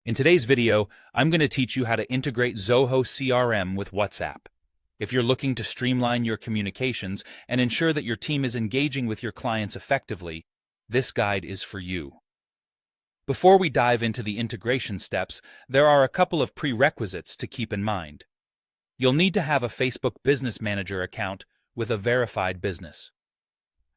In today's video, I'm going to teach you how to integrate Zoho CRM with WhatsApp. If you're looking to streamline your communications and ensure that your team is engaging with your clients effectively, this guide is for you. Before we dive into the integration steps, there are a couple of prerequisites to keep in mind. You'll need to have a Facebook Business Manager account with a verified business.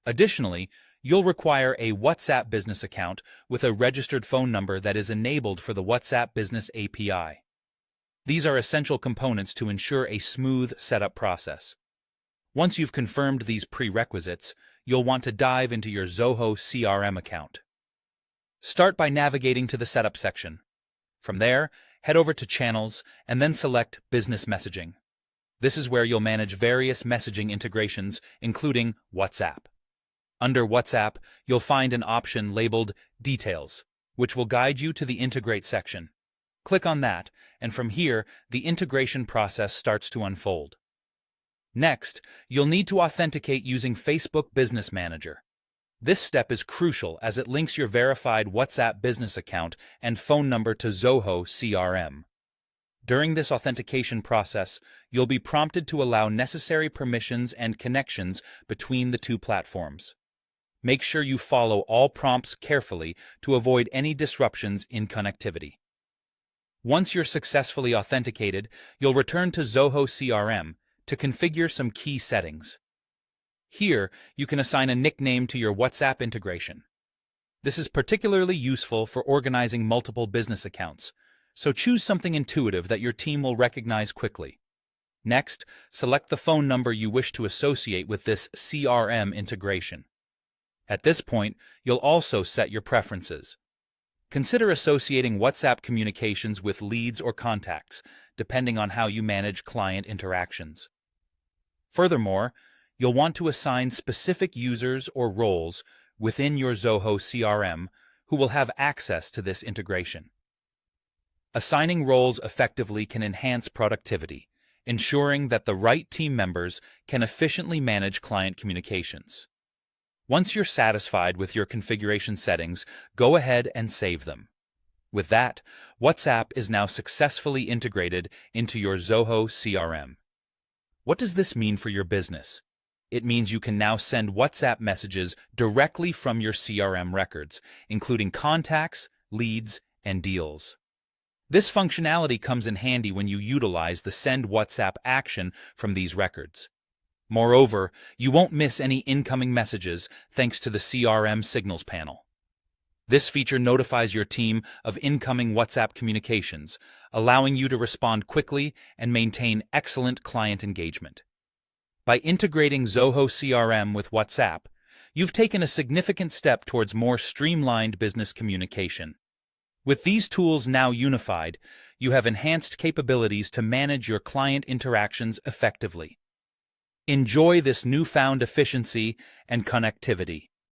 Additionally, you'll require a WhatsApp business account with a registered phone number that is enabled for the WhatsApp Business API. These are essential components to ensure a smooth setup process. Once you've confirmed these prerequisites, you'll want to dive into your Zoho CRM account. Start by navigating to the Setup section. From there, head over to Channels and then select Business Messaging. This is where you'll manage various messaging integrations, including WhatsApp. Under WhatsApp, you'll find an option labeled Details, which will guide you to the Integrate section. Click on that, and from here, the integration process starts to unfold. Next, you'll need to authenticate using Facebook Business Manager. This step is crucial as it links your verified WhatsApp business account and phone number to Zoho CRM. During this authentication process, you'll be prompted to allow necessary permissions and connections between the two platforms. Make sure you follow all prompts carefully to avoid any disruptions in connectivity. Once you're successfully authenticated, you'll return to Zoho CRM to configure some key settings. Here, you can assign a nickname to your WhatsApp integration. This is particularly useful for organizing multiple business accounts, so choose something intuitive that your team will recognize quickly. Next, select the phone number you wish to associate with this CRM integration. At this point, you'll also set your preferences. Consider associating WhatsApp communications with leads or contacts, depending on how you manage client interactions. Furthermore, you'll want to assign specific users or roles within your Zoho CRM who will have access to this integration. Assigning roles effectively can enhance productivity, ensuring that the right team members can efficiently manage client communications. Once you're satisfied with your configuration settings, go ahead and save them. With that, WhatsApp is now successfully integrated into your Zoho CRM. What does this mean for your business? It means you can now send WhatsApp messages directly from your CRM records, including contacts, leads, and deals. This functionality comes in handy when you utilize the Send WhatsApp action from these records. Moreover, you won't miss any incoming messages thanks to the CRM Signals panel. This feature notifies your team of incoming WhatsApp communications, allowing you to respond quickly and maintain excellent client engagement. By integrating Zoho CRM with WhatsApp, you've taken a significant step towards more streamlined business communication. With these tools now unified, you have enhanced capabilities to manage your client interactions effectively. Enjoy this newfound efficiency and connectivity.